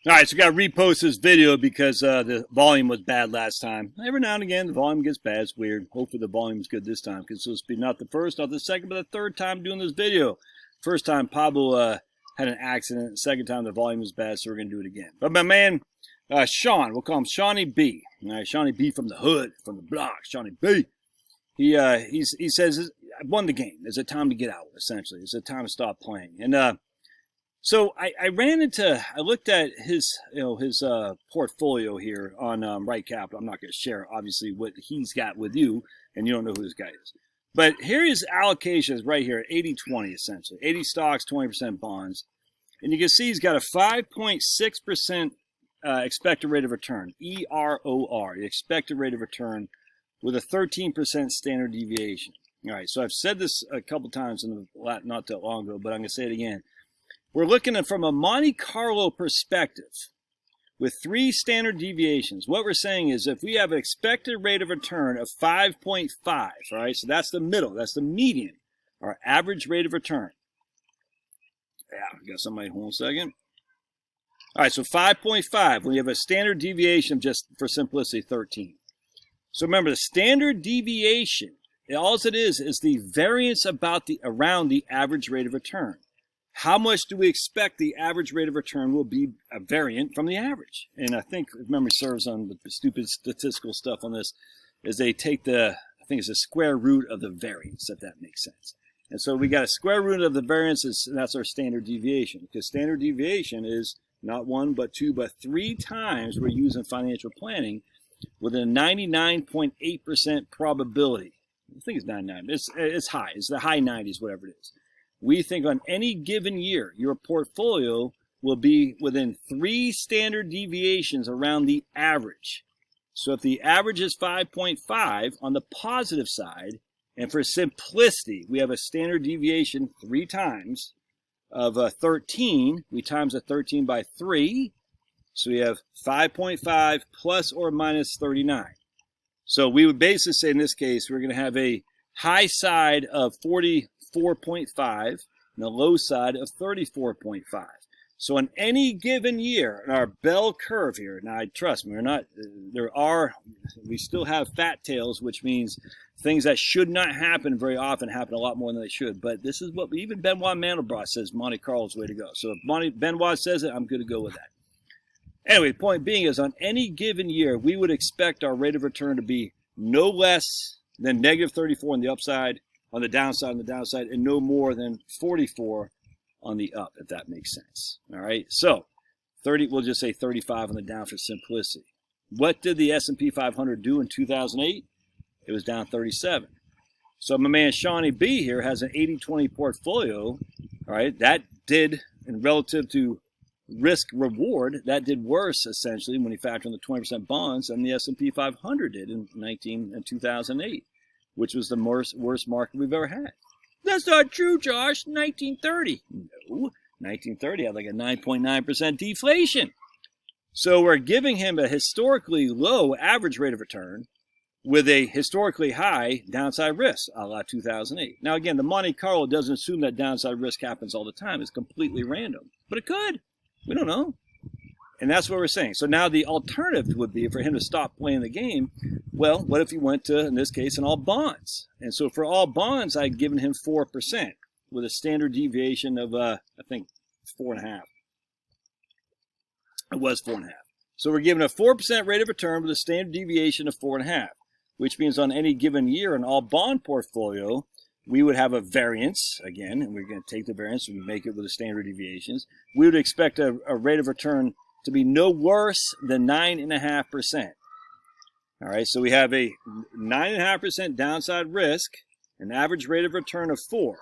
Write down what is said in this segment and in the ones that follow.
All right, so we got to repost this video because the volume was bad last time. Every now and again, the volume gets bad. It's weird. Hopefully the volume's good this time because this will be not the first, not the second, but the third time doing this video. First time, Pablo had an accident. Second time, the volume was bad, so we're going to do it again. But my man, Sean, we'll call him Shawnee B. All right, Shawnee B from the hood, from the block, Shawnee B. He says, I won the game. It's a time to get out, essentially. It's a time to stop playing. And so I looked at his portfolio here on Right Capital. I'm not going to share, obviously, what he's got with you, and you don't know who this guy is. But here his allocations right here at 80-20, essentially. 80 stocks, 20% bonds. And you can see he's got a 5.6% expected rate of return, EROR, the expected rate of return, with a 13% standard deviation. All right, so I've said this a couple times not that long ago, but I'm going to say it again. We're looking at from a Monte Carlo perspective with 3 standard deviations. What we're saying is if we have an expected rate of return of 5.5, all right, so that's the middle, that's the median, our average rate of return. Yeah, got somebody, hold on a second. All right, so 5.5, when you have a standard deviation of, just for simplicity, 13. So remember, the standard deviation, all it is the variance around the average rate of return. How much do we expect the average rate of return will be a variant from the average? And I think, if memory serves on the stupid statistical stuff on this, is they take I think it's the square root of the variance, if that makes sense. And so we got a square root of the variance, and that's our standard deviation. Because standard deviation is not 1, but 2, but 3 times we're using financial planning with a 99.8% probability. I think it's 99. It's high. It's the high 90s, whatever it is. We think on any given year, your portfolio will be within 3 standard deviations around the average. So if the average is 5.5 on the positive side, and for simplicity, we have a standard deviation 3 times of 13. We times a 13 by 3. So we have 5.5 plus or minus 39. So we would basically say in this case, we're going to have a high side of 44.5 and the low side of 34.5. So in any given year, in our bell curve here, now trust me, we still have fat tails, which means things that should not happen very often happen a lot more than they should. But this is what even Benoit Mandelbrot says Monte Carlo's way to go. So if Benoit says it, I'm going to go with that. Anyway, the point being is on any given year, we would expect our rate of return to be no less than negative 34 on the upside, on the downside, and no more than 44 on the up, if that makes sense. All right, so we'll just say 35 on the down for simplicity. What did the S&P 500 do in 2008? It was down 37. So my man Shawnee B here has an 80-20 portfolio. All right, that did, in relative to risk reward, that did worse essentially when you factor in the 20% bonds than the S&P 500 did in 2008, which was the worst market we've ever had. That's not true, Josh. 1930. No, 1930 had like a 9.9% deflation. So we're giving him a historically low average rate of return with a historically high downside risk, a la 2008. Now again, the Monte Carlo doesn't assume that downside risk happens all the time. It's completely random, but it could. We don't know. And that's what we're saying. So now the alternative would be for him to stop playing the game. Well, what if he went to, in this case, an all bonds? And so for all bonds, I'd given him 4% with a standard deviation of, I think, 4.5. It was 4.5. So we're giving a 4% rate of return with a standard deviation of 4.5, which means on any given year, an all bond portfolio, we would have a variance, again, and we're going to take the variance and make it with the standard deviations. We would expect a rate of return to be no worse than 9.5%. All right, so we have a 9.5% downside risk, an average rate of return of 4,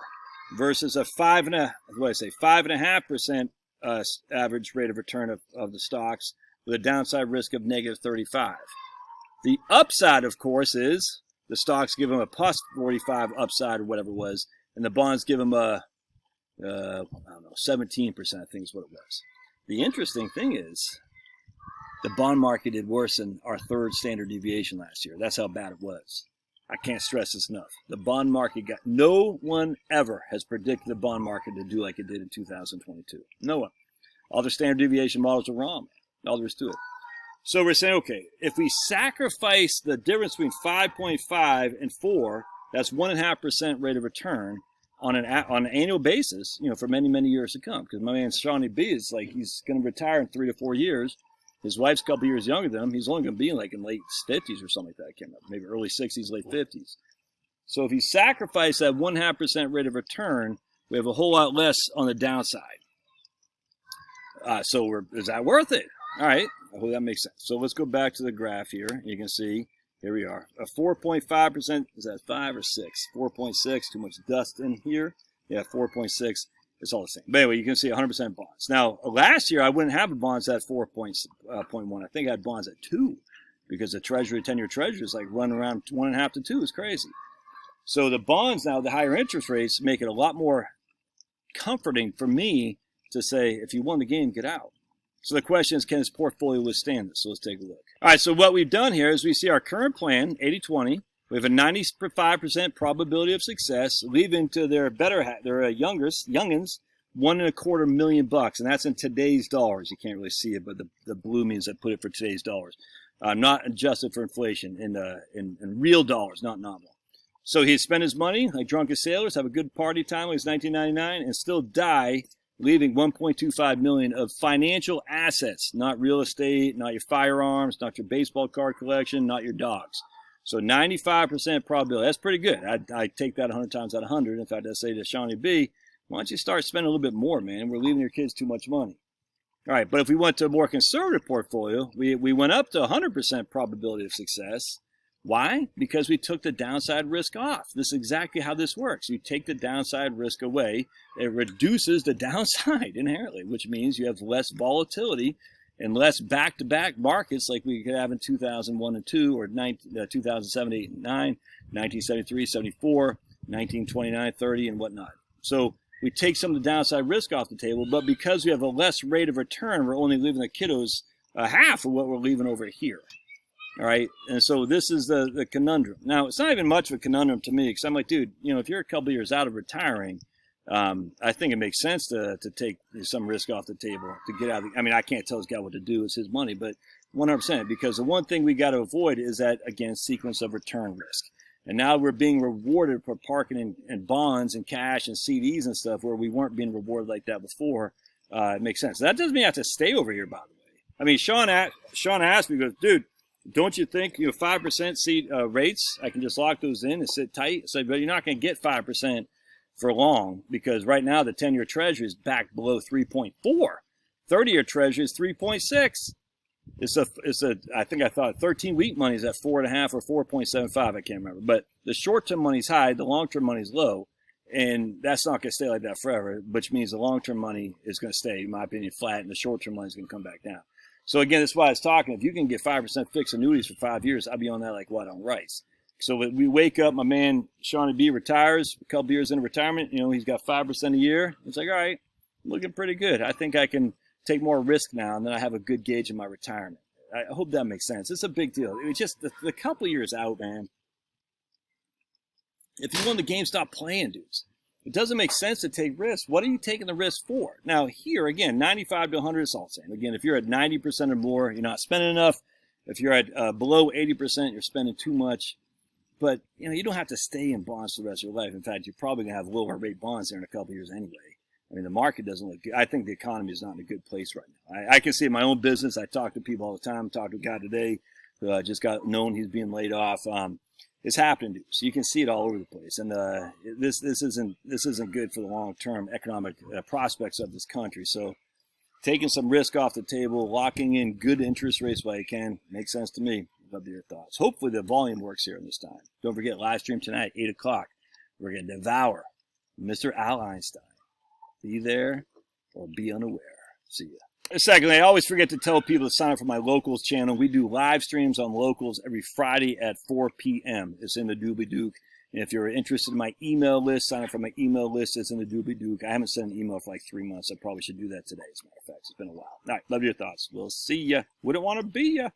versus a 5.5% average rate of return of the stocks with a downside risk of negative 35. The upside, of course, is the stocks give them a plus 45 upside or whatever it was, and the bonds give them a, 17%, I think is what it was. The interesting thing is the bond market did worse than our third standard deviation last year. That's how bad it was. I can't stress this enough. The bond market no one ever has predicted the bond market to do like it did in 2022. No one. All the standard deviation models are wrong, man. All there is to it. So we're saying, okay, if we sacrifice the difference between 5.5 and 4, that's 1.5% rate of return on an annual basis, you know, for many, many years to come. Because my man Shawnee B is like, he's going to retire in 3 to 4 years. His wife's a couple years younger than him. He's only going to be like in late 50s or something like that. I can't remember. Maybe early 60s, late 50s. So if you sacrifice that 1.5% rate of return, we have a whole lot less on the downside. Is that worth it? All right. I hope that makes sense. So let's go back to the graph here. You can see, here we are. A 4.5%, is that 5 or 6? 4.6, too much dust in here. Yeah, 4.6. It's all the same. But anyway, you can see 100% bonds. Now, last year, I wouldn't have the bonds at 4.1. I think I had bonds at 2 because the Treasury, 10-year Treasury is like running around 1.5 to 2. It's crazy. So the bonds now, the higher interest rates make it a lot more comforting for me to say, if you won the game, get out. So the question is, can this portfolio withstand this? So let's take a look. All right, so what we've done here is we see our current plan, 80-20. We have a 95% probability of success, leaving to their youngins $1.25 million, and that's in today's dollars. You can't really see it, but the blue means I put it for today's dollars, not adjusted for inflation in real dollars, not nominal. So he'd spend his money like drunken sailors, have a good party time like it's 1999, and still die, leaving $1.25 million of financial assets, not real estate, not your firearms, not your baseball card collection, not your dogs. So 95% probability. That's pretty good. I take that 100 times out of 100. In fact, I say to Shawnee B, why don't you start spending a little bit more, man? We're leaving your kids too much money. All right, but if we went to a more conservative portfolio, we went up to 100% probability of success. Why? Because we took the downside risk off. This is exactly how this works. You take the downside risk away. It reduces the downside inherently, which means you have less volatility and less back-to-back markets like we could have in 2001 and 2 or 2007, 8, and 9, 1973, 74, 1929, 30, and whatnot. So we take some of the downside risk off the table, but because we have a less rate of return, we're only leaving the kiddos half of what we're leaving over here. All right, and so this is the conundrum. Now, it's not even much of a conundrum to me because I'm like, dude, you know, if you're a couple years out of retiring, I think it makes sense to take some risk off the table to get out of I mean, I can't tell this guy what to do. It's his money, but 100%, because the one thing we got to avoid is that, again, sequence of return risk. And now we're being rewarded for parking in bonds and cash and CDs and stuff where we weren't being rewarded like that before. It makes sense. That doesn't mean I have to stay over here, by the way. I mean, Sean asked me, he goes, dude, don't you think, 5% seed rates, I can just lock those in and sit tight? I said, but you're not going to get 5% for long because right now the 10-year Treasury is back below 3.4. 30-year Treasury is 3.6. I think I thought 13-week money is at 4.5 or 4.75. I can't remember. But the short-term money's high, the long-term money's low, and that's not going to stay like that forever, which means the long-term money is going to stay, in my opinion, flat, and the short-term money is going to come back down. So again, that's why I was talking. If you can get 5% fixed annuities for 5 years, I'll be on that like what on rice. So we wake up, my man Shawnee B retires, a couple years into retirement. He's got 5% a year. It's like, all right, looking pretty good. I think I can take more risk now, and then I have a good gauge in my retirement. I hope that makes sense. It's a big deal. It's just the couple years out, man. If you won the game, stop playing, dudes. It doesn't make sense to take risks. What are you taking the risk for? Now, here, again, 95 to 100 is all the same. Again, if you're at 90% or more, you're not spending enough. If you're at below 80%, you're spending too much. But, you don't have to stay in bonds for the rest of your life. In fact, you're probably going to have lower rate bonds there in a couple of years anyway. I mean, the market doesn't look good. I think the economy is not in a good place right now. I can see in my own business. I talk to people all the time. I talked to a guy today who just got known he's being laid off. It's happening, dude. So you can see it all over the place. And this isn't good for the long-term economic prospects of this country. So taking some risk off the table, locking in good interest rates while you can, makes sense to me. Love to hear your thoughts. Hopefully the volume works here this time. Don't forget, live stream tonight, 8 o'clock. We're going to devour Mr. Al Einstein. Be there or be unaware. See ya. Secondly, I always forget to tell people to sign up for my Locals channel. We do live streams on Locals every Friday at 4 p.m. It's in the Doobie Duke. And if you're interested in my email list, sign up for my email list. It's in the Doobie Duke. I haven't sent an email for like 3 months. I probably should do that today, as a matter of fact. It's been a while. All right, love your thoughts. We'll see ya. Wouldn't want to be ya.